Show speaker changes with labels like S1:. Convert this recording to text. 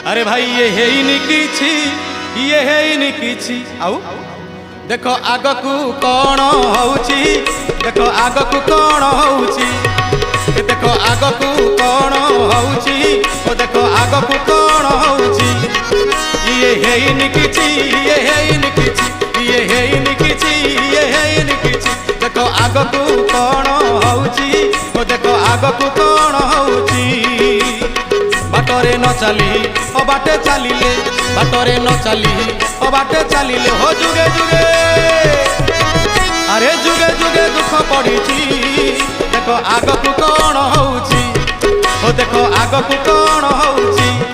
S1: अरे भाई ये हेइनी किछि, ये हेइनी किछि आउ देखो आगकू कौन होउची, देखो आगकू कौन होउची, देखो आगकू कौन होउची, ओ देखो आगकू कौन होउची। ये हेइनी किछि, ये हेइनी किछि, ये हेइनी किछि, ये हेइनी किछि, देखो आगकू कौन होउची, ओ देखो आगकू कौन होउची। बाटरे न चली ओ बाटे चलिले, बाटरे न चली ओ बाटे चलिले हो जुगे जुगे, अरे जुगे जुगे दुख पड़िछि। देखो आगकू कौन होउछि, ओ देखो आगकू कौन होउछि।